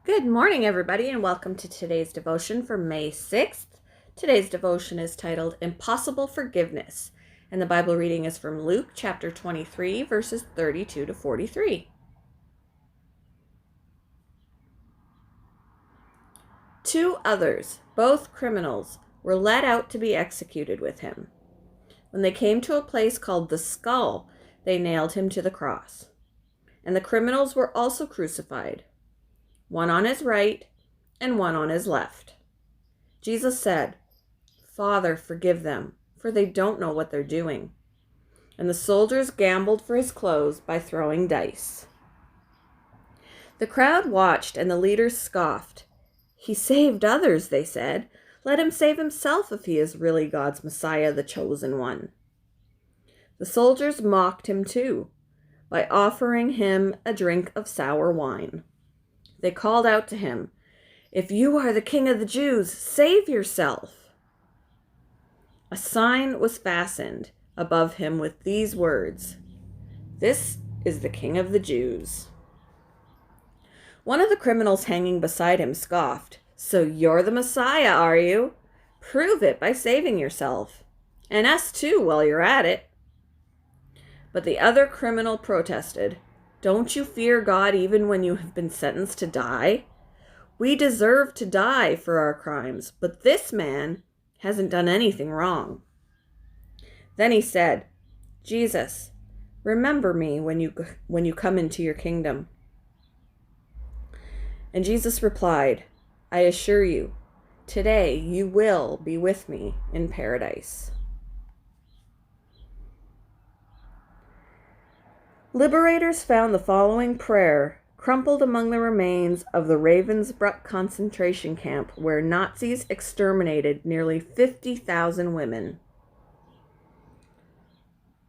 Good morning, everybody, and welcome to today's devotion for May 6th. Today's devotion is titled Impossible Forgiveness, and the Bible reading is from Luke chapter 23, verses 32 to 43. Two others, both criminals, were led out to be executed with him. When they came to a place called the Skull, they nailed him to the cross. And the criminals were also crucified, one on his right and one on his left. Jesus said, "Father, forgive them, for they don't know what they're doing." And the soldiers gambled for his clothes by throwing dice. The crowd watched, and the leaders scoffed. "He saved others," they said. "Let him save himself if he is really God's Messiah, the chosen one." The soldiers mocked him too, by offering him a drink of sour wine. They called out to him, "If you are the King of the Jews, save yourself." A sign was fastened above him with these words, "This is the King of the Jews." One of the criminals hanging beside him scoffed, "So you're the Messiah, are you? Prove it by saving yourself, and us too while you're at it." But the other criminal protested, "Don't you fear God even when you have been sentenced to die? We deserve to die for our crimes, but this man hasn't done anything wrong." Then he said, "Jesus, remember me when you come into your kingdom." And Jesus replied, "I assure you, today you will be with me in paradise." Liberators found the following prayer crumpled among the remains of the Ravensbrück concentration camp, where Nazis exterminated nearly 50,000 women.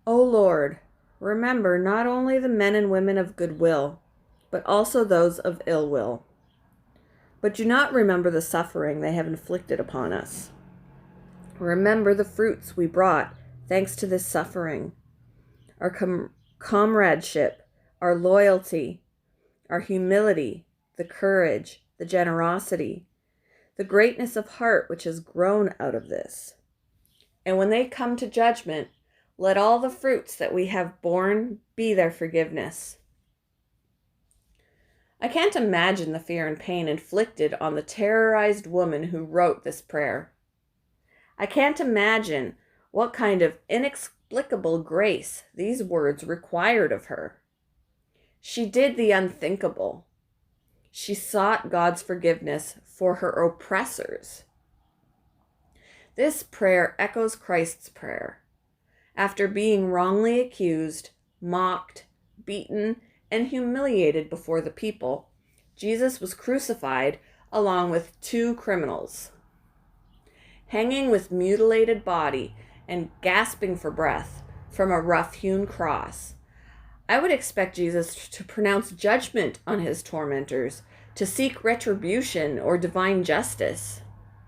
"O Lord, remember not only the men and women of goodwill, but also those of ill will. But do not remember the suffering they have inflicted upon us. Remember the fruits we brought thanks to this suffering, our comradeship, our loyalty, our humility, the courage, the generosity, the greatness of heart which has grown out of this. And when they come to judgment, let all the fruits that we have borne be their forgiveness." I can't imagine the fear and pain inflicted on the terrorized woman who wrote this prayer. I can't imagine what kind of inexplicable grace these words required of her. She did the unthinkable. She sought God's forgiveness for her oppressors. This prayer echoes Christ's prayer. After being wrongly accused, mocked, beaten, and humiliated before the people, Jesus was crucified along with two criminals. Hanging with mutilated body and gasping for breath from a rough-hewn cross, I would expect Jesus to pronounce judgment on his tormentors, to seek retribution or divine justice.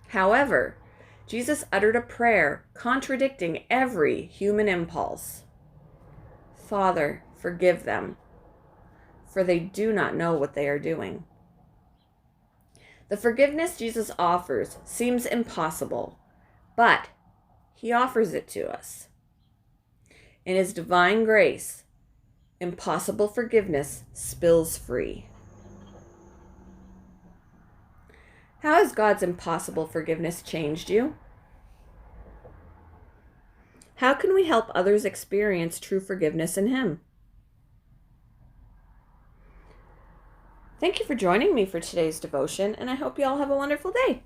However, Jesus uttered a prayer contradicting every human impulse. "Father, forgive them, for they do not know what they are doing." The forgiveness Jesus offers seems impossible, but he offers it to us. In his divine grace, impossible forgiveness spills free. How has God's impossible forgiveness changed you? How can we help others experience true forgiveness in him? Thank you for joining me for today's devotion, and I hope you all have a wonderful day.